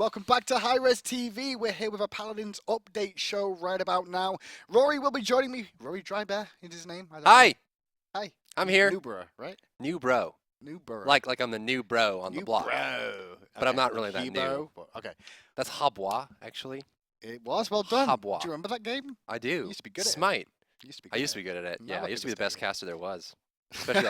welcome back to HiRezTV. We're here with a Paladins update show right about now. Rory will be joining me. Rory Drybear is his name. Hi. Know. Hi. I'm here. New bro, right? New bro. New bro. Like I'm the new bro on the block. Bro. But I'm not really that new. But, okay. That's Habwa, actually. It was well done. Habwa. Do you remember that game? I do. You used to be good Smite. at it. I used to be good at it. Now Yeah, I look used at to be the this best guy. caster there was. Especially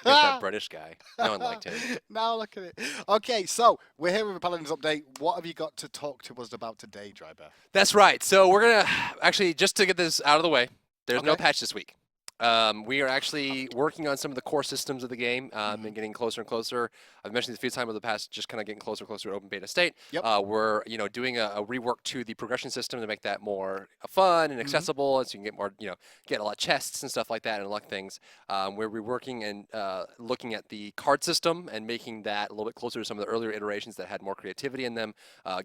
that British guy. No one liked him. Now look at it. Okay, so we're here with a Paladins update. What have you got to talk to us about today, Drybear? That's right. So we're going to actually, just to get this out of the way, there's no Okay. patch this week. We are actually working on some of the core systems of the game and getting closer and closer. I've mentioned this a few times over the past, just kind of getting closer and closer to open beta state. Yep. We're doing a rework to the progression system to make that more fun and accessible, and so you can get more, get a lot of chests and stuff like that and unlock things. We're reworking and looking at the card system and making that a little bit closer to some of the earlier iterations that had more creativity in them,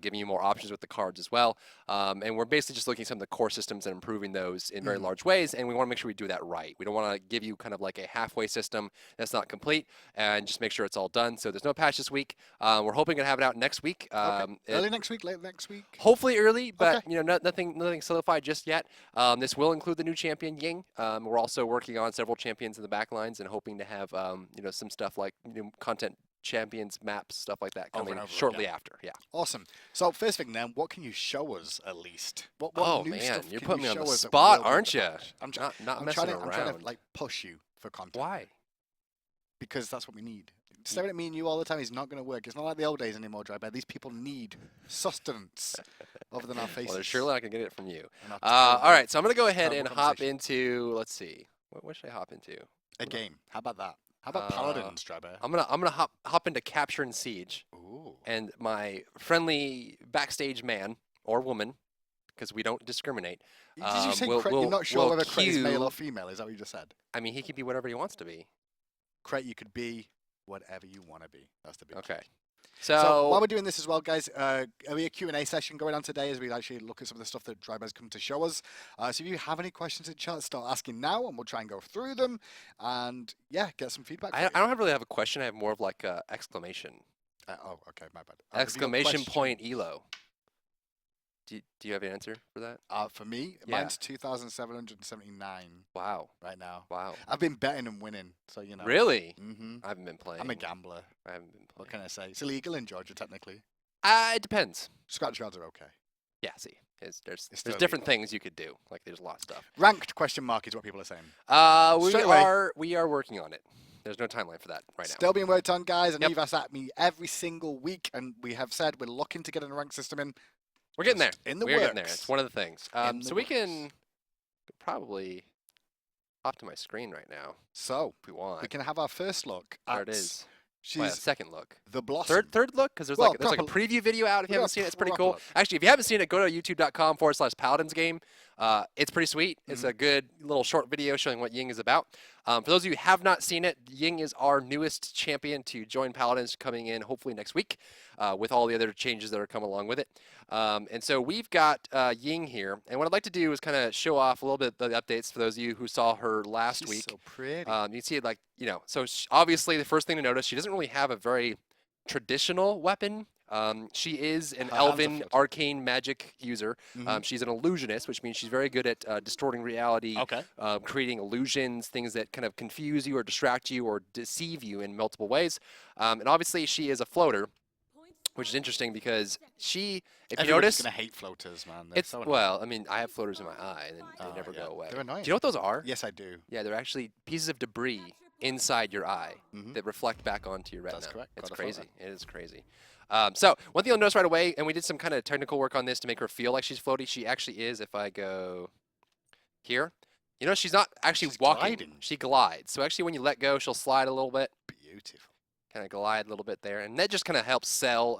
giving you more options with the cards as well. And we're basically just looking at some of the core systems and improving those in very large ways, and we want to make sure we do that right. We don't want to give you kind of like a halfway system that's not complete, and just make sure it's all done. So there's no patch this week. We're hoping to have it out next week. Early next week, late next week? Hopefully early, but Okay. nothing solidified just yet. This will include the new champion Ying. We're also working on several champions in the back lines and hoping to have some stuff like new content champions, maps, stuff like that coming shortly after. Yeah. Awesome. So first thing then, what can you show us at least? What Oh new man, stuff you're can putting you me on show the us that spot, will be aren't in the you? patch? I'm Not I'm messing trying around. to like push you for content. Why? Because that's what we need. Staring at me and you all the time is not going to work. It's not like the old days anymore, Drybear. These people need sustenance other than our faces. Well, they're surely not gonna get it from you. And our All right, so I'm gonna go ahead terrible and hop conversation. into. Let's see. What should I hop into? A game. How about that? How about Paladins, Drybear? I'm gonna hop into Capture and Siege, Ooh. and my friendly backstage man or woman, because we don't discriminate. Did you say we'll- you're not sure we'll whether Cret is male queue- or female? Is that what you just said? I mean, he can be whatever he wants to be. Cret, you could be whatever you want to be. That's the big key. Okay. So while we're doing this as well, guys, a Q&A session going on today as we actually look at some of the stuff that Drybear's come to show us. So if you have any questions in chat, start asking now, and we'll try and go through them, and yeah, get some feedback. I don't really have a question. I have more of like a exclamation. Oh, okay, my bad. Exclamation point Elo. Do you have an answer for that? For me, Yeah. mine's 2,779 Wow. right now. Wow. I've been betting and winning, so you know. Really? Mm-hmm. I haven't been playing. I'm a gambler. I haven't been What playing. can I say? It's illegal in Georgia, technically. It depends. Scratch cards are okay. Yeah. See, there's still different things you could do. Like there's a lot of stuff. Ranked question mark is what people are saying. We Straight away. are working on it. There's no timeline for that right now. Still being worked on, guys. And Yep. you've asked that me every single week, and we have said we're looking to get a ranked system in. We're getting there. Just in the We're getting there. works. It's one of the things. In the So we can probably hop to my screen right now So if we want. we can have our first look at There it is. She's Well, second look. the Blossom. Third look, because there's Well, like a preview video out. If we you got haven't seen it, it's pretty proper cool. look. Actually, if you haven't seen it, go to youtube.com/Paladins game. It's pretty sweet. It's a good little short video showing what Ying is about. For those of you who have not seen it, Ying is our newest champion to join Paladins, coming in hopefully next week with all the other changes that are coming along with it. And so we've got Ying here, and what I'd like to do is kind of show off a little bit of the updates for those of you who saw her last She's week. so pretty. You can see, like, so obviously the first thing to notice, she doesn't really have a very traditional weapon. She is an Her hands are elven floating. arcane magic user. Mhm. She's an illusionist, which means she's very good at distorting reality, Okay. creating illusions, things that kind of confuse you or distract you or deceive you in multiple ways. And obviously she is a floater, which is interesting because if you Everybody's notice, gonna hate floaters, man. They're it's, so annoying. well, I mean, I have floaters in my eye and they Oh, never yeah. go away. They're annoying. Do you know what those are? Yes, I do. Yeah, they're actually pieces of debris inside your eye Mhm. that reflect back onto your retina. That's correct. It's Got a photo. crazy. It is crazy. So one thing you'll notice right away, and we did some kind of technical work on this to make her feel like she's floaty. She actually is. If I go here, she's not actually She's walking. gliding. She glides. So actually, when you let go, she'll slide a little bit, Beautiful. kind of glide a little bit there, and that just kind of helps sell.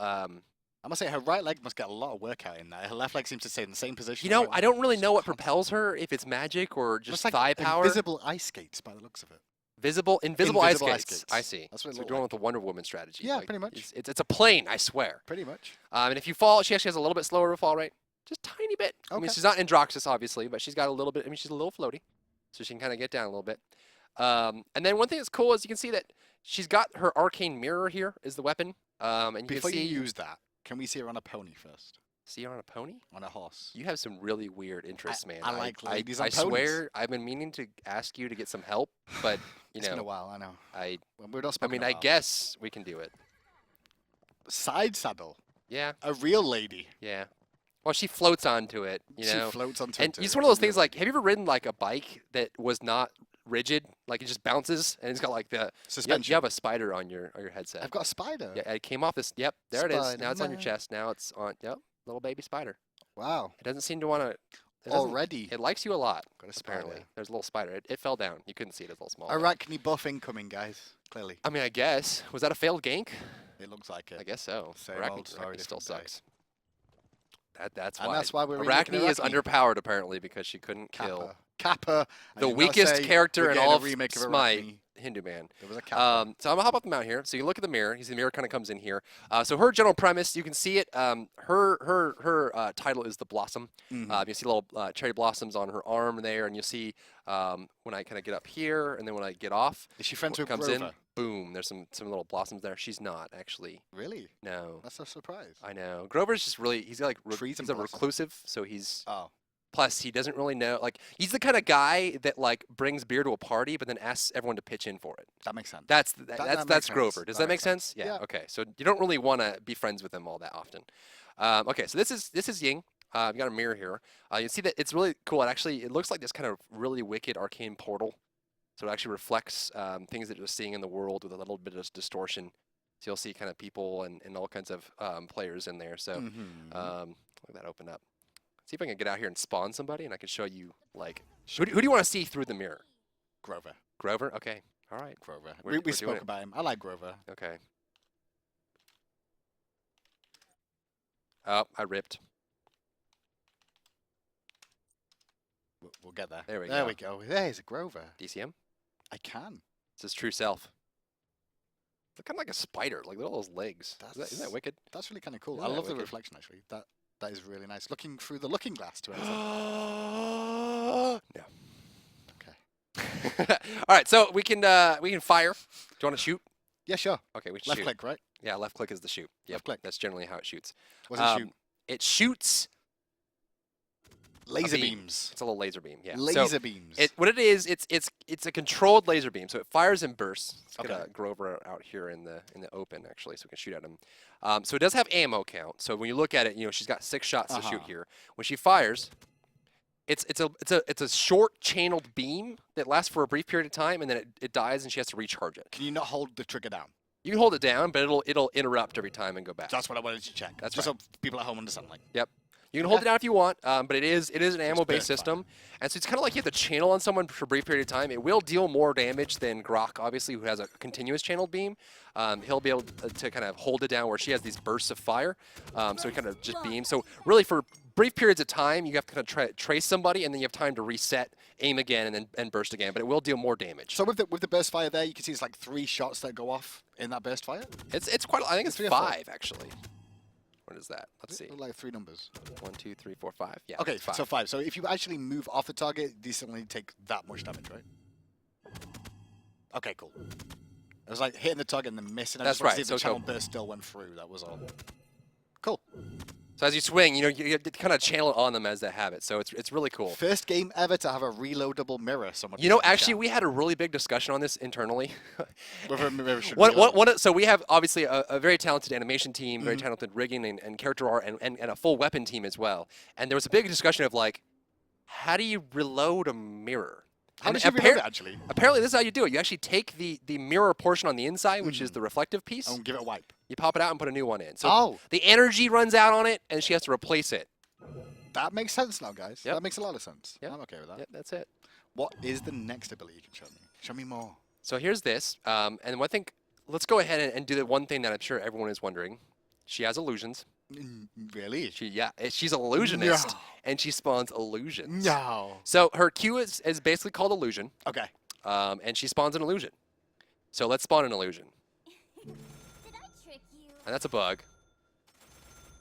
I must say, her right leg must get a lot of workout in there. Her left leg seems to stay in the same position. I don't really know what Constant. propels her, if it's magic or just Looks like thigh power. invisible ice skates by the looks of it. Invisible ice Invisible ice skates. skates. I see. That's what it So looked doing like. with the Wonder Woman strategy. Yeah, like, pretty much. It's a plane, I swear. Pretty much. And if you fall, she actually has a little bit slower of a fall rate. Just tiny bit. I mean, Okay. she's not Androxus, obviously, but she's got a little bit. I mean, she's a little floaty. So she can kind of get down a little bit. And then one thing that's cool is you can see that she's got her arcane mirror here is the weapon. And you Before can see, you use that, Can we see her on a pony first? See her on a pony? On a horse? You have some really weird interests, man. I like ladies on I ponies. swear, I've been meaning to ask you to get some help, but you It's know, been a while, I know. Well, We're not I spoken mean, a I while. guess we can do it. Side saddle. Yeah, A real lady. yeah. Well, she floats onto it, you know. She floats onto And it. it's one of those things like, have you ever ridden like a bike that was not rigid, like it just bounces and it's got like the suspension. You have a spider on your headset. I've got a spider. Yeah, it came off this. Yep, there it is. Now it's on your Spider-Man. chest. Now it's on. Yep, little baby spider. Wow. It doesn't seem to want to. Already. It likes you a lot. Got a Apparently, spider. there's a little spider. It fell down. You couldn't see it. It's a little small. Arachne buff incoming, guys. Clearly. I mean, I guess was that a failed gank? It looks like it. I guess so. Same Arachne, old story, Arachne still different day. sucks. That's And why. that's why we're remaking Arachne is Arachne. underpowered apparently because she couldn't kill Kappa. the weakest character in all of remake of Smite, Arachne. Hindu Man. There was a Kappa. So I'm gonna hop up the mount here. So you look at the mirror. You see the mirror kind of comes in here. So her general premise, you can see it. Her title is the Blossom. You see little cherry blossoms on her arm there, and you see when I kind of get up here, and then when I get off, Is she friends what with comes Grover? in, boom. There's some little blossoms there. She's not actually. Really? No. That's a surprise. I know. Grover's just really. He's like Trees and he's a blossoms. reclusive, so he's. Oh. Plus, he doesn't really know. Like, he's the kind of guy that like brings beer to a party, but then asks everyone to pitch in for it. That makes sense. That's that that's makes Grover. sense. Does That that make makes sense? Yeah. Yeah. Okay. So you don't really want to be friends with him all that often. Okay. So this is Ying. I've got a mirror here. You see that it's really cool. It looks like this kind of really wicked arcane portal. So it actually reflects things that you're seeing in the world with a little bit of distortion. So you'll see kind of people and all kinds of players in there. So let that open up. See if I can get out here and spawn somebody, and I can show you like who do you want to see through the mirror? Grover. Grover. Okay. All right. Grover. We're We doing spoke it. about him. I like Grover. Okay. Oh, I ripped. We'll get there. There we There go. we go. There's a Grover. DCM. I can. It's his true self. It's kind of like a spider. Like look at all those legs. Isn't that wicked? That's really kind of cool. Isn't I that love the wicked? reflection actually. That is really nice. Looking through the looking glass to answer. No. Okay. All right. So we can fire. Do you want to shoot? Yeah, sure. Okay, we should Left shoot. click, right? Yeah, left click is the shoot. Yep, Left click. That's generally how it shoots. What's it shoot? It shoots Laser beam. beams. It's a little laser beam. Yeah. Laser So beams. what it is, it's a controlled laser beam. So it fires in bursts. Let's get Okay. a Grover out here in the open actually, so we can shoot at him. So it does have ammo count. So when you look at it, you know she's got 6 shots to shoot here. When she fires, it's a short channeled beam that lasts for a brief period of time, and then it dies, and she has to recharge it. Can you not hold the trigger down? You can hold it down, but it'll interrupt every time and go back. That's what I wanted to check. That's just so people at home understand. Like, Yep. You can hold it down if you want, but it is an ammo-based burst system, and so it's kind of like you have to channel on someone for a brief period of time. It will deal more damage than Grok, obviously, who has a continuous channeled beam. He'll be able to kind of hold it down where she has these bursts of fire, so he kind of just beams. So really, for brief periods of time, you have to kind of trace somebody, and then you have time to reset, aim again, and burst again. But it will deal more damage. so with the burst fire there, you can see it's like 3 shots that go off in that burst fire. It's quite. I think it's 3 or 4? 5 actually. What is that? Let's see. Look like 3 numbers. 1, 2, 3, 4, 5. Yeah. Okay, 5. so 5. So if you actually move off the target, these only take that much damage, right? Okay, cool. It was like hitting the target and then missing. I That's just wanted to right, see if so the channel burst still went through. That was all. Cool. So as you swing, you know, you kind of channel it on them as they have it. So it's really cool. First game ever to have a reloadable mirror. Someone. You know, put in the actually, chat. we had a really big discussion on this internally. Whether a mirror should reload. So we have obviously a very talented animation team, very Mm-hmm. talented rigging and character art, and a full weapon team as well. And there was a big discussion of like, how do you reload a mirror? How And did you reload it actually? Apparently, this is how you do it. You actually take the mirror portion on the inside, which is Mm. the reflective piece. And give it a wipe. You pop it out and put a new one in. So Oh. the energy runs out on it, and she has to replace it. That makes sense now, guys. Yep. That makes a lot of sense. Yep. I'm okay with that. Yeah, that's it. What is the next ability you can show me? Show me more. So here's this, and I think let's go ahead and do the one thing that I'm sure everyone is wondering. She has illusions. Really? She's an illusionist, No. and she spawns illusions. No. So her Q is basically called illusion, Okay. and she spawns an illusion. So let's spawn an illusion, Did I trick you? and that's a bug.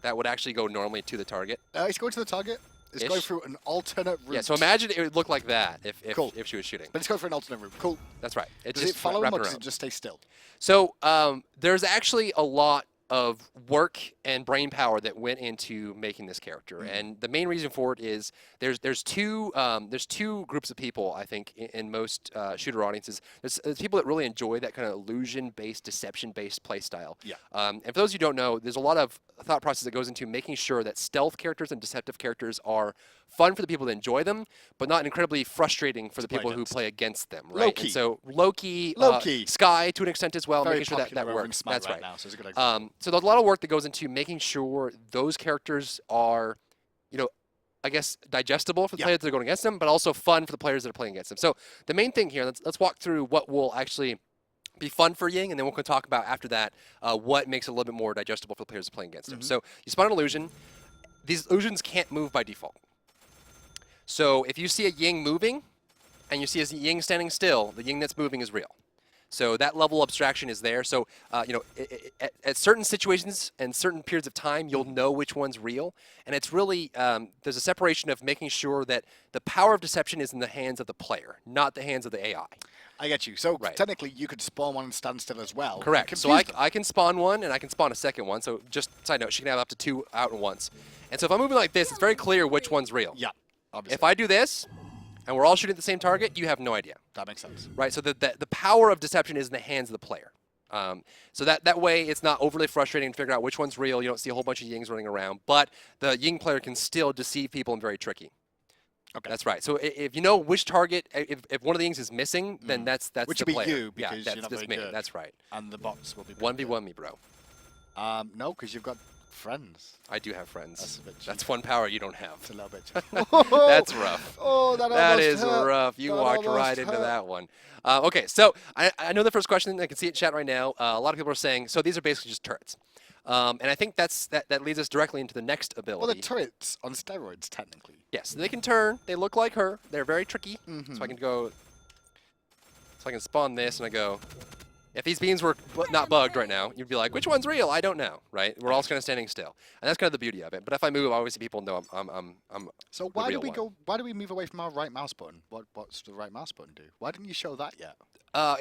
That would actually go normally to the target. It's going to the target. It's going Ish. through an alternate route. Yeah. So imagine it would look like that if Cool. if she was shooting. But it's going for an alternate route. Cool. That's right. Does just it follow him wrapped or does around. it just stay still? So there's actually a lot of work and brain power that went into making this character, and the main reason for it is there's two groups of people, I think, in most shooter audiences. There's people that really enjoy that kind of illusion-based, deception-based play style. Yeah. And for those who don't know, there's a lot of thought process that goes into making sure that stealth characters and deceptive characters are fun for the people that enjoy them, but not incredibly frustrating for the people who play against them. Right. Low-key. And so Loki, Low-key. Sky to an extent as well, Very making sure that popular over in works. Smite That's right. now, so it's a good example. So there's a lot of work that goes into making sure those characters are, I guess, digestible for the players that are going against them, but also fun for the players that are playing against them. So the main thing here, let's walk through what will actually be fun for Ying, and then we'll talk about after that what makes it a little bit more digestible for the players playing against him. So you spawn an illusion. These illusions can't move by default. So if you see a Ying moving, and you see a Ying standing still, the Ying that's moving is real. So that level of abstraction is there. So, at certain situations and certain periods of time, you'll know which one's real. And it's really, there's a separation of making sure that the power of deception is in the hands of the player, not the hands of the AI. I get you. So technically, you could spawn one and stand still as well. Correct. So I can spawn one, and I can spawn a second one. So just side note, she can have up to 2 out at once. And so if I'm moving like this, it's very clear which one's real. Yeah, obviously. If I do this, and we're all shooting at the same target, you have no idea. That makes sense. Right, so the power of deception is in the hands of the player. So that way, it's not overly frustrating to figure out which one's real. You don't see a whole bunch of Yings running around, but the Ying player can still deceive people and very tricky. Okay. That's right. So if you know which target, if one of the Yings is missing, then that's which the would player. be you, because yeah, you're not that's very me. good. That's right. And the bots will be 1v1 me, bro. No, because you've got friends. I do have friends. That's a bit cheap. That's one power you don't have. It's a little bit. That's rough. Oh, that That almost is hurt. rough. You That walked almost right into hurt. that one. Okay, so I know the first question. I can see it in chat right now. A lot of people are saying, so these are basically just turrets. And I think that leads us directly into the next ability. Well, the turrets on steroids, technically. Yes, they can turn. They look like her. They're very tricky. So I can go. So I can spawn this, and I go. If these beams were not bugged right now, you'd be like, which one's real? I don't know, right? We're all kind of standing still, and that's kind of the beauty of it. But if I move, obviously people know I'm. So why do we go? Why do we move away from our right mouse button? What's the right mouse button do? Why didn't you show that yet?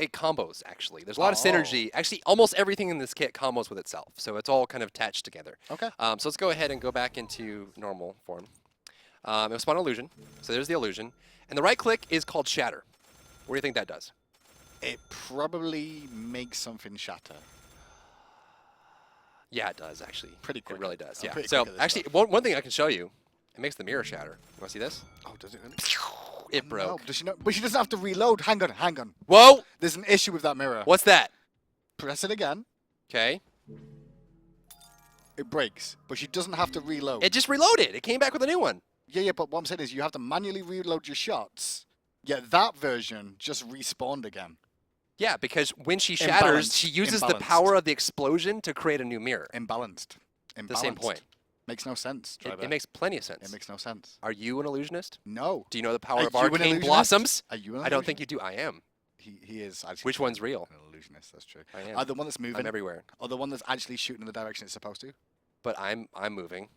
It combos, actually. There's a lot of synergy. Actually, almost everything in this kit combos with itself, so it's all kind of attached together. Okay. So let's go ahead and go back into normal form. It'll spawn an illusion. So there's the illusion, and the right click is called Shatter. What do you think that does? It probably makes something shatter. Yeah, it does, actually. Pretty quick. It really does, I'm yeah. pretty So, quick at this actually, stuff. one thing I can show you, it makes the mirror shatter. You want to see this? Oh, does it really? It No, broke. does she not? But she doesn't have to reload. Hang on. Whoa! There's an issue with that mirror. What's that? Press it again. Okay. It breaks, but she doesn't have to reload. It just reloaded. It came back with a new one. Yeah, but what I'm saying is you have to manually reload your shots. Yet that version just respawned again. Yeah, because when she shatters, Imbalanced. she uses the Imbalanced. power of the explosion to create a new mirror. Imbalanced. The same point. Makes no sense, Driver. It makes plenty of sense. It makes no sense. Are you an illusionist? No. Do you know the power Are of you an arcane illusionist? blossoms? Are you an I don't think illusionist? you do. I am. He is actually. Which one's real? An illusionist, that's true. I am. The one that's moving. I'm everywhere. Or the one that's actually shooting in the direction it's supposed to. But I'm moving.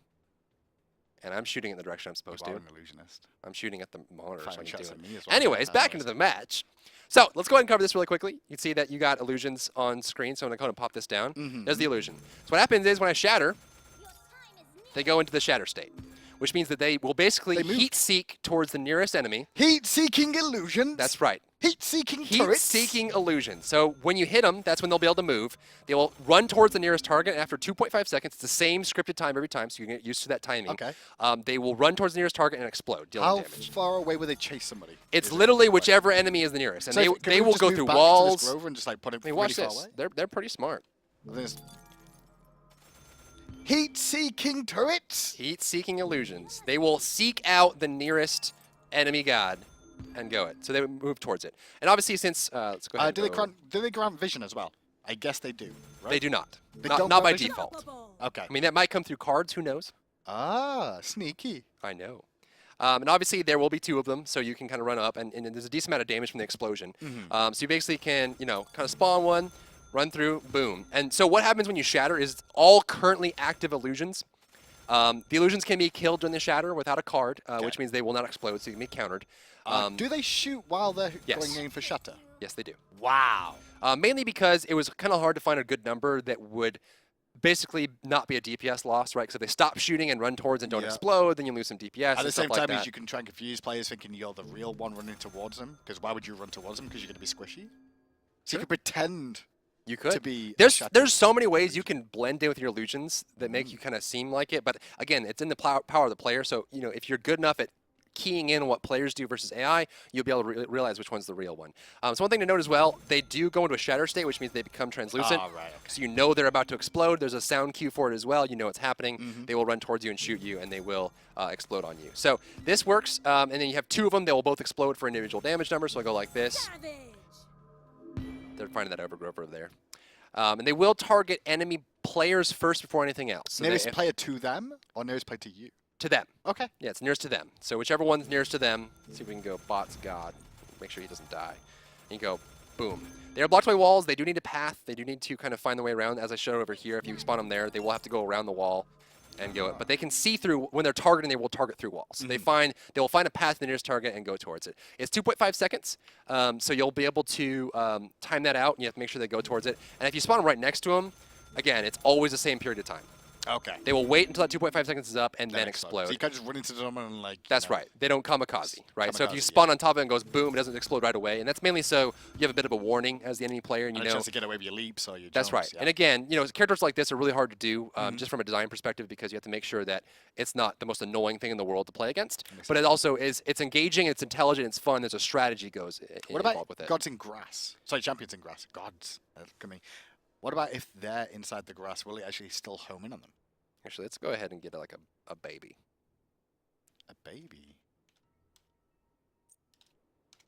And I'm shooting in the direction I'm supposed You are to. an illusionist. I'm shooting at the monitor. So I Firing can do shots it. at me as well. Anyways, back into the match. So let's go ahead and cover this really quickly. You can see that you got illusions on screen, so I'm going to go ahead and pop this down. There's the illusion. So what happens is when I shatter, they go into the shatter state, which means that they will basically heat seek towards the nearest enemy. Heat-seeking illusions. That's right. Heat-seeking turrets. Heat-seeking illusion. So when you hit them, that's when they'll be able to move. They will run towards the nearest target, and after 2.5 seconds, it's the same scripted time every time, so you can get used to that timing. Okay. They will run towards the nearest target and explode, dealing How damage. far away will they chase somebody? It's literally whichever enemy is the nearest, and So they will go through walls. And just like put it I mean, really watch far this. away? They're pretty smart. I think it's heat-seeking turrets. Heat-seeking illusions. They will seek out the nearest enemy god and go it. So they would move towards it. And obviously, since let's go ahead. Do they grant vision as well? I guess they do. Right? They do not. They not don't not by grant vision? default. Okay. I mean, that might come through cards. Who knows? Ah, sneaky. I know. And obviously, there will be 2 of them, so you can kind of run up, and there's a decent amount of damage from the explosion. So you basically can, kind of spawn one, run through, boom. And so what happens when you shatter is all currently active illusions. The illusions can be killed during the shatter without a card, which means they will not explode, so you can be countered. Do they shoot while they're Yes. going in for shatter? Yes, they do. Wow. Mainly because it was kind of hard to find a good number that would basically not be a DPS loss, right? Because if they stop shooting and run towards and don't Yeah. explode, then you lose some DPS. At the and same stuff like time, that. you can try and confuse players thinking you're the real one running towards them. Because why would you run towards them? Because you're going to be squishy. So you could pretend You could. to be. There's so many ways you can blend in with your illusions that make you kind of seem like it. But again, it's in the power of the player. So if you're good enough at keying in what players do versus AI, you'll be able to realize which one's the real one. So one thing to note as well, they do go into a shatter state, which means they become translucent. Oh, right, okay. So you know they're about to explode. There's a sound cue for it as well. You know it's happening. They will run towards you and shoot you, and they will explode on you. So this works, and then you have two of them. They will both explode for individual damage numbers. So I go like this. They're finding that overgrowth over there. And they will target enemy players first before anything else. So Nearest player to them or nearest player to you? to them. Okay. Yeah, it's nearest to them. So whichever one's nearest to them, see if we can go bots god. Make sure he doesn't die. And you go, boom. They are blocked by walls. They do need a path. They do need to kind of find their way around. As I showed over here, if you spawn them there, they will have to go around the wall and go. But they can see through, when they're targeting, they will target through walls. So they will find a path to the nearest target and go towards it. It's 2.5 seconds, so you'll be able to time that out, and you have to make sure they go towards it. And if you spawn them right next to them, again, it's always the same period of time. Okay. They will wait until that 2.5 seconds is up and then explode. So you can't just run into them and like. That's right. They don't kamikaze, right? So if you Kamikaze, spawn on top of it and goes boom, it doesn't explode right away. And that's mainly so you have a bit of a warning as the enemy player, and you And a know. chance to get away with your leaps or your That's right. jumps, yeah. And again, characters like this are really hard to do just from a design perspective because you have to make sure that it's not the most annoying thing in the world to play against. But it also is, it's engaging, it's intelligent, it's fun. There's a strategy What involved about with it. gods in grass? Sorry, champions in grass. Gods. Look at me. What about if they're inside the grass? Will it actually still home in on them? Actually, let's go ahead and get like a baby. A baby?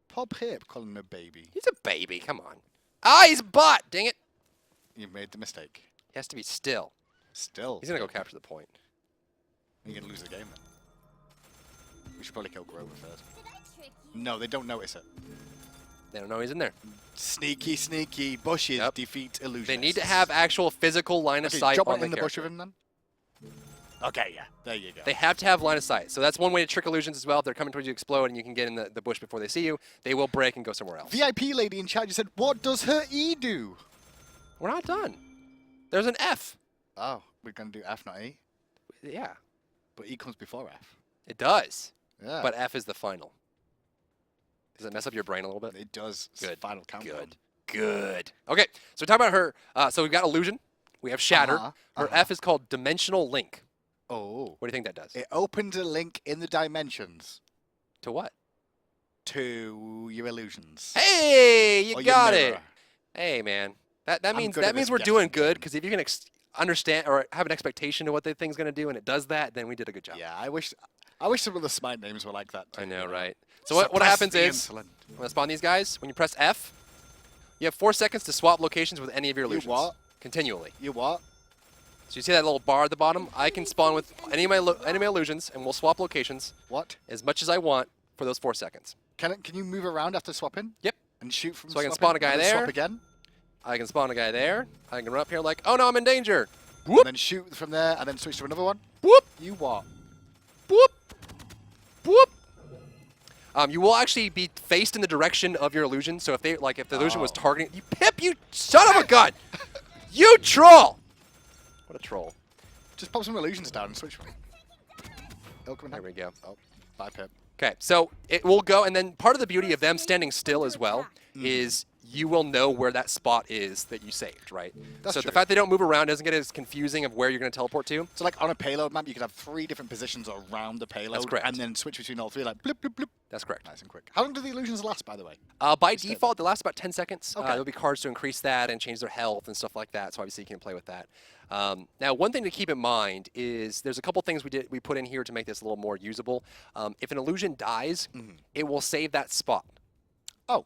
Pop Hip calling him a baby. He's a baby, come on. Ah, he's a bot, dang it. You made the mistake. He has to be still. Still. He's going to go capture the point. You're going to lose the game then. We should probably kill Grover first. Did I trick you? No, they don't notice it. They don't know he's in there. Sneaky, sneaky. Bushes Yep. defeat illusions. They need to have actual physical line of sight drop on one in the bush character. with him then. Okay, yeah. There you go. They have to have line of sight. So that's one way to trick illusions as well. If they're coming towards you, explode, and you can get in the bush before they see you, they will break and go somewhere else. VIP lady in chat just said, what does her E do? We're not done. There's an F. Oh, we're going to do F, not E. Yeah, But E comes before F. it does. Yeah. But F is the final. Does that mess up your brain a little bit? It does. It's Good. Final countdown. Good. Okay, so we talk about her. So we've got illusion. We have shatter. Her F is called dimensional link. Oh. What do you think that does? It opens a link in the dimensions To what? to your illusions. Hey, you Or your got it. mirror. Hey, man. That I'm means good at this we're doing guessing good game. because if you can understand or have an expectation of what the thing's gonna do and it does that, then we did a good job. Yeah, I wish some of the smite names were like that. Too, I know, you right? So what Suppress happens the is insolent. when I spawn these guys, when you press F, you have 4 seconds to swap locations with any of your You illusions. what? Continually. You what? So you see that little bar at the bottom? I can spawn with any of my illusions, and we'll swap locations What? as much as I want for those 4 seconds. Can you move around after swapping? Yep. And shoot from So I can swapping spawn a guy and then there. Swap again. I can spawn a guy there. I can run up here like, oh no, I'm in danger. And Whoop, then shoot from there and then switch to another one. whoop, You what? whoop, whoop. You will actually be faced in the direction of your illusion. So if the illusion was Oh. targeting you, Pip, you son of a gun, you troll. What a troll. Just pop some illusions down and switch. Oh, come on. There we go. Oh, bye, Pip. Okay, so it will go, and then part of the beauty of them standing still as well is you will know where that spot is that you saved, right? That's so true. the fact they don't move around doesn't get as confusing of where you're going to teleport to. So like on a payload map, you could have 3 different positions around the payload. correct. And then switch between all 3, like blip, blip, blip. That's correct. Nice and quick. How long do the illusions last, by the way? By default, they last about 10 seconds. Okay. There'll be cards to increase that and change their health and stuff like that, so obviously you can play with that. Now, one thing to keep in mind is there's a couple things we put in here to make this a little more usable. If an illusion dies, it will save that spot. Oh.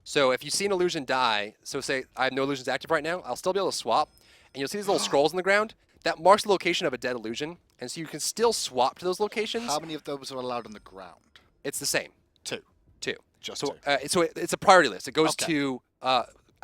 So if you see an illusion die, so say I have no illusions active right now, I'll still be able to swap, and you'll see these little scrolls in the ground. That marks the location of a dead illusion, and so you can still swap to those locations. How many of those are allowed on the ground? It's the same. 2. 2. Just So, 2. so it's a priority list. It goes Okay. to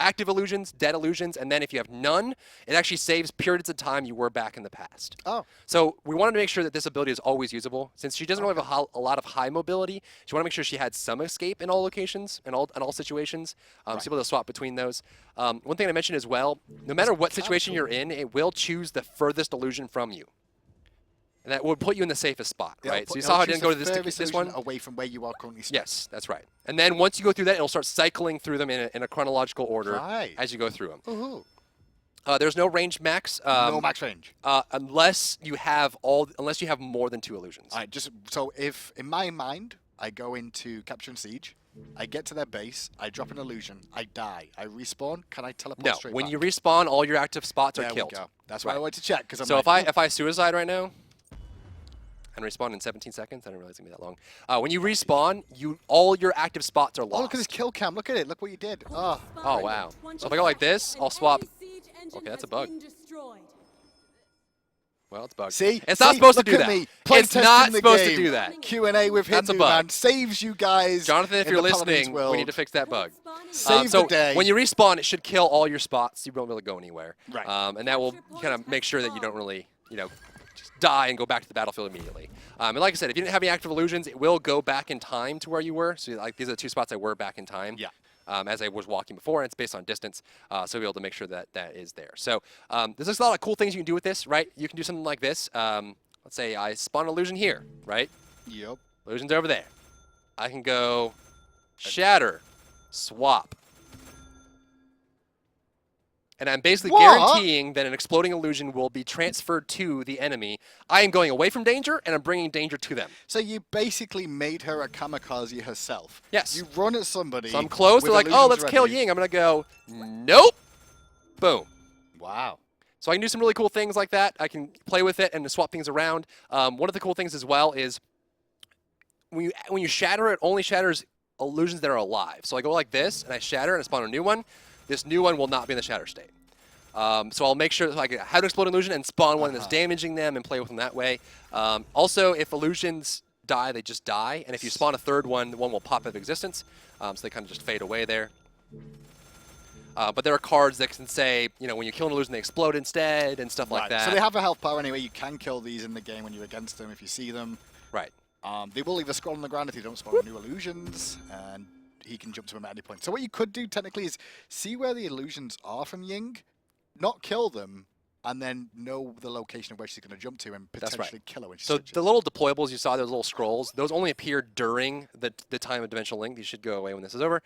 active illusions, dead illusions, and then if you have none, it actually saves periods of time you were back in the past. Oh. So we wanted to make sure that this ability is always usable. Since she doesn't really have a lot of high mobility, she wanted to make sure she had some escape in all locations, in all situations, so able to swap between those. One thing I mentioned as well, no matter what situation you're in, it will choose the furthest illusion from you. And that would put you in the safest spot, right? So you saw how I didn't go to this one? Away from where you are currently standing. Yes, that's right. And then once you go through that, it'll start cycling through them in a chronological order as you go through them. Ooh. There's no range max. No max range. Unless you have more than 2 illusions. All right, just so if in my mind I go into Capture and Siege, I get to their base, I drop an illusion, I die, I respawn. Can I teleport straight when back? you respawn, all your active spots are There killed. we go. That's why I wanted to check. Because So if I suicide right now and respawn in 17 seconds, I didn't realize it's gonna be that long. When you respawn, all your active spots are lost. Oh, look at this kill cam. Look at it. Look what you did. Oh. Oh wow. So if I go like this, I'll swap. Okay, that's a bug. Well, it's bugged. See? It's not supposed to do look at that. me. Play It's testing not the supposed to game. do that. Q&A with That's a Hindu, bug. man. Saves you guys. Jonathan, if in you're the Paladins listening, we world. need to fix that bug. Save so the day. when you respawn, it should kill all your spots. You won't really go anywhere. Right. And that will kind of make sure that you don't really, just die and go back to the battlefield immediately. And like I said, if you didn't have any active illusions, it will go back in time to where you were. So like these are the 2 spots I were back in time. Yeah. As I was walking before, and it's based on distance, so we'll be able to make sure that that is there. So there's just a lot of cool things you can do with this, right? You can do something like this. Let's say I spawn an illusion here, right? Yep. Illusion's over there. I can go Shatter, swap. And I'm basically guaranteeing that an exploding illusion will be transferred to the enemy. I am going away from danger, and I'm bringing danger to them. So you basically made her a kamikaze herself. Yes. You run at somebody. So I'm close. They're like, oh, let's kill Ying. I'm going to go, nope. Boom. Wow. So I can do some really cool things like that. I can play with it and swap things around. One of the cool things as well is when you shatter, it only shatters illusions that are alive. So I go like this, and I shatter, and I spawn a new one. This new one will not be in the shatter state. So I'll make sure that I can have to explode an illusion and spawn one that's damaging them and play with them that way. Also, if illusions die, they just die. And if you spawn a third one, the one will pop out of existence. So they kind of just fade away there. But there are cards that can say, when you kill an illusion, they explode instead and stuff like that. So they have a health bar anyway. You can kill these in the game when you're against them if you see them. Right. They will either scroll on the ground if you don't spawn new illusions, and he can jump to them at any point. So what you could do technically is see where the illusions are from Ying, not kill them, and then know the location of where she's going to jump to and potentially kill her when she So switches. the little deployables you saw, those little scrolls, those only appear during the time of Dimensional Link. These should go away when this is over.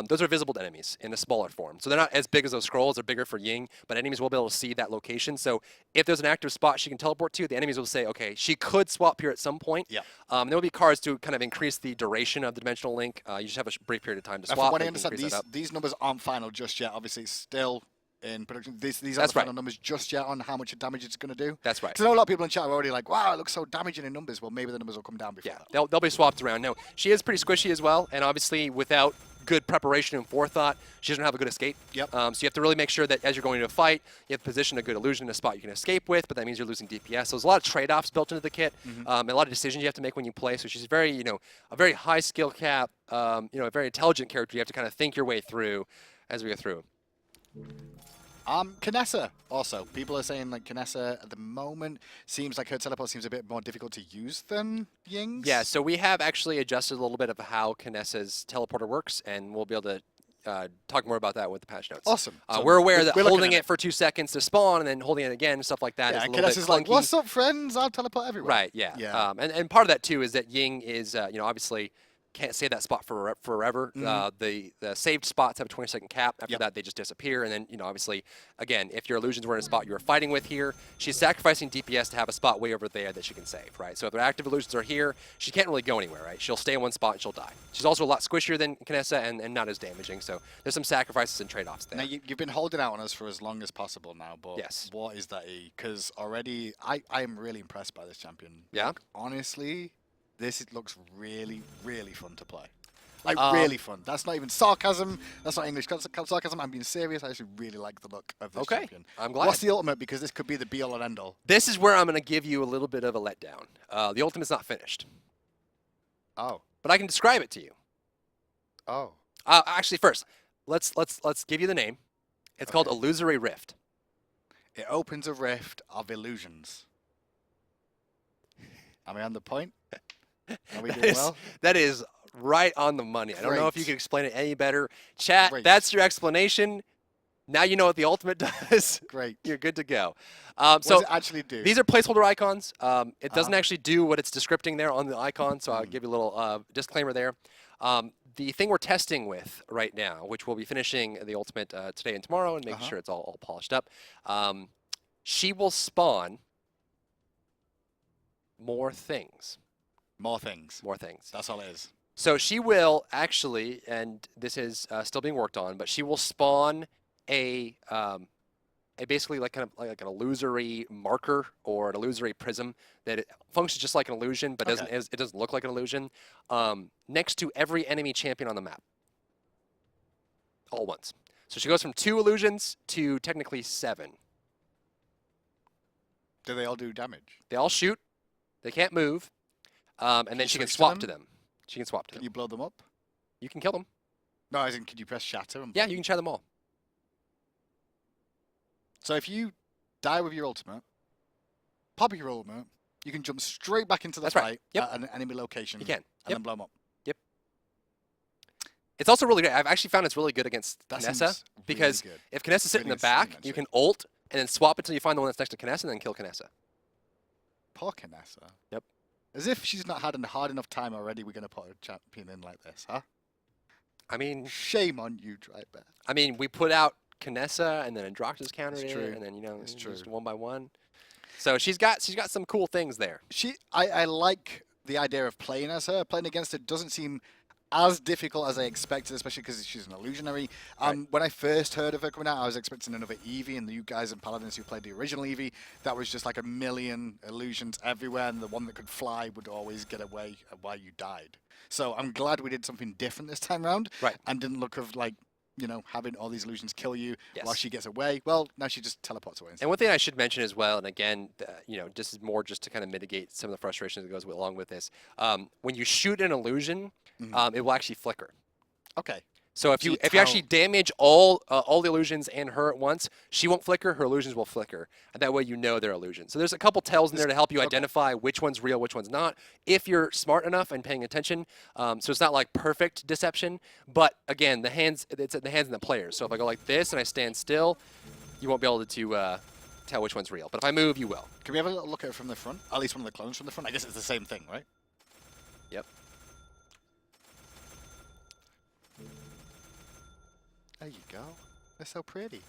Those are visible to enemies in a smaller form. So they're not as big as those scrolls. They're bigger for Ying, but enemies will be able to see that location. So if there's an active spot she can teleport to, the enemies will say, okay, she could swap here at some point. Yeah. There will be cards to kind of increase the duration of the Dimensional Link. You just have a brief period of time to Now, swap. from what I and you can understand, increase that up. these numbers aren't final just yet. Obviously, it's still in production. These aren't That's the final right. numbers just yet on how much damage it's going to do. That's right. Because I know a lot of people in chat are already like, wow, it looks so damaging in numbers. Well, maybe the numbers will come down before Yeah, that. they'll be swapped around. No, she is pretty squishy as well, and obviously without good preparation and forethought, she doesn't have a good escape. Yep. So you have to really make sure that as you're going to a fight, you have to position a good illusion in a spot you can escape with, but that means you're losing DPS. So there's a lot of trade-offs built into the kit, and a lot of decisions you have to make when you play. So she's very, a very high skill cap, a very intelligent character. You have to kind of think your way through as we go through. Kinessa also. People are saying like Kinessa at the moment seems like her teleport seems a bit more difficult to use than Ying's. Yeah, so we have actually adjusted a little bit of how Kinessa's teleporter works, and we'll be able to talk more about that with the patch notes. Awesome. So we're aware that we're looking holding at it for 2 seconds to spawn and then holding it again and stuff like that is Yeah, a and little bit Kinessa's clunky. like, what's up, friends? I'll teleport everywhere. Right, yeah. Yeah. And part of that, too, is that Ying is, obviously can't save that spot for forever. The saved spots have a 20-second cap. After that, they just disappear. And then, obviously, again, if your illusions were in a spot you were fighting with here, she's sacrificing DPS to have a spot way over there that she can save, right? So if her active illusions are here, she can't really go anywhere, right? She'll stay in one spot and she'll die. She's also a lot squishier than Kinessa and not as damaging. So there's some sacrifices and trade-offs there. Now, you've been holding out on us for as long as possible now, but Yes. what is that E? Because already, I am really impressed by this champion. Yeah? Like, honestly, this looks really, really fun to play. Like, really fun. That's not even sarcasm. That's not English sarcasm. I'm being serious. I actually really like the look of this champion. I'm glad. What's the ultimate? Because this could be the be-all and end-all. This is where I'm going to give you a little bit of a letdown. The ultimate's not finished, Oh. but I can describe it to you. Oh. Actually, first, let's give you the name. It's called Okay. Illusory Rift. It opens a rift of illusions. Am I on the point? Are we That doing is- well? That is right on the money. I don't know if you Great. can explain it any better. Chat, Great. that's your explanation. Now you know what the ultimate does. Great. You're good to go. What So does it actually do? these are placeholder icons. It doesn't Uh-huh. actually do what it's descripting there on the icon, so I'll give you a little disclaimer there. The thing we're testing with right now, which we'll be finishing the ultimate today and tomorrow and making Uh-huh. sure it's all polished up, she will spawn more things. More things. More things. That's all it is. So she will actually, and this is still being worked on, but she will spawn a basically like kind of like an illusory marker or an illusory prism that it functions just like an illusion, but Okay. it doesn't look like an illusion. Next to every enemy champion on the map, all once. So she goes from 2 illusions to technically 7. Do they all do damage? They all shoot. They can't move, and you then she can switch to swap to them? them. She can swap to Can them. you blow them up? You can kill them. No, as in, can you press shatter? And Yeah, you can try them all. So if you die with your ultimate, pop your ultimate, you can jump straight back into the That's right. fight Yep. at an enemy location. You can. And Yep. then blow them up. It's also really great. I've actually found it's really good against That Kinessa seems because really good. if Kinessa's sitting in Really the back, insane, you actually. can ult and then swap until you find the one that's next to Kinessa and then kill Kinessa. Poor Kinessa. Yep. As if she's not had a hard enough time already, we're going to put a champion in like this, huh? I mean, Shame on you, Drybear. we put out Kinessa and then Androxus countered It's it, true. and then It's just true. one by one. So she's got some cool things there. I like the idea of playing as her. Playing against her doesn't seem as difficult as I expected, especially because she's an illusionary. When I first heard of her coming out, I was expecting another Eevee, and you guys and Paladins who played the original Eevee, that was just like a million illusions everywhere, and the one that could fly would always get away while you died. So I'm glad we did something different this time around, Right. and didn't look of like, you know, having all these illusions kill you while Yes. she gets away. Well, now she just teleports away. And one thing I should mention as well, and again, this is more just to kind of mitigate some of the frustration that goes along with this. When you shoot an illusion, it will actually flicker. Okay. So if So you you actually damage all the illusions and her at once, she won't flicker. Her illusions will flicker, and that way you know they're illusions. So there's a couple tells in there to help you identify which one's real, which one's not, if you're smart enough and paying attention. So it's not like perfect deception, but again, it's in the hands of the players. So if I go like this and I stand still, you won't be able to tell which one's real. But if I move, you will. Can we have a little look at it from the front? At least one of the clones from the front. I guess it's the same thing, right? Yep. There you go. They're so pretty.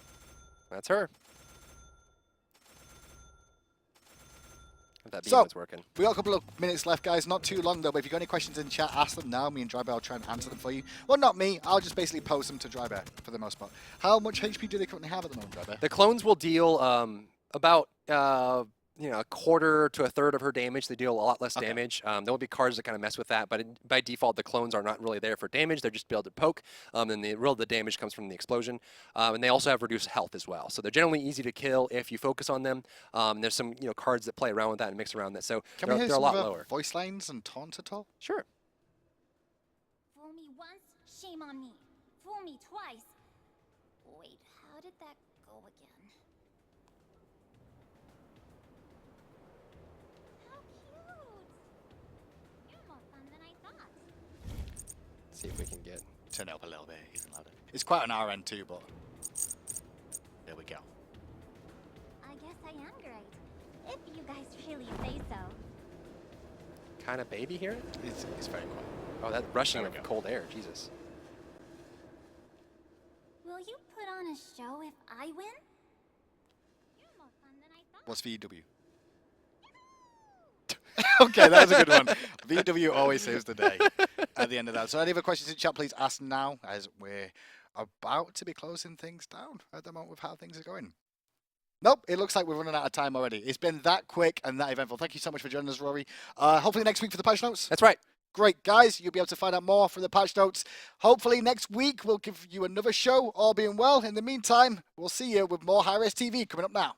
That's her. If that beam So- was working. We got a couple of minutes left, guys. Not too long, though. But if you've got any questions in chat, ask them now. Me and Drybear will try and answer them for you. Well, not me. I'll just basically post them to Drybear for the most part. How much HP do they currently have at the moment, Drybear? The clones will deal about a quarter to a third of her damage. They deal a lot less Okay. damage. There will be cards that kind of mess with that, but by default, the clones are not really there for damage. They're just to be able to poke, and the damage comes from the explosion. And they also have reduced health as well. So they're generally easy to kill if you focus on them. There's some cards that play around with that and mix around that. So Can they're we hear a some lot of her lower. voice lines and taunts at all? Sure. Fool me once, shame on me. Fool me twice. Wait, how did that go again? How cute! You're more fun than I thought. See if we can get. Turn it up a little bit, even louder. It's quite an RN too, but there we go. I guess I am great. If you guys really say so. Kind of baby here? It's very quiet. Oh, that rushing There we of go. cold air. Jesus. Will you put on a show if I win? You're more fun than I thought. What's VW? Okay, that was a good one. VW always saves the day at the end of that. So any other questions in chat, please ask now, as we're about to be closing things down at the moment with how things are going. Nope, it looks like we're running out of time already. It's been that quick and that eventful. Thank you so much for joining us, Rory. Hopefully next week for the patch notes. That's right. Great, guys. You'll be able to find out more from the patch notes. Hopefully next week we'll give you another show, all being well. In the meantime, we'll see you with more HiRez TV coming up now.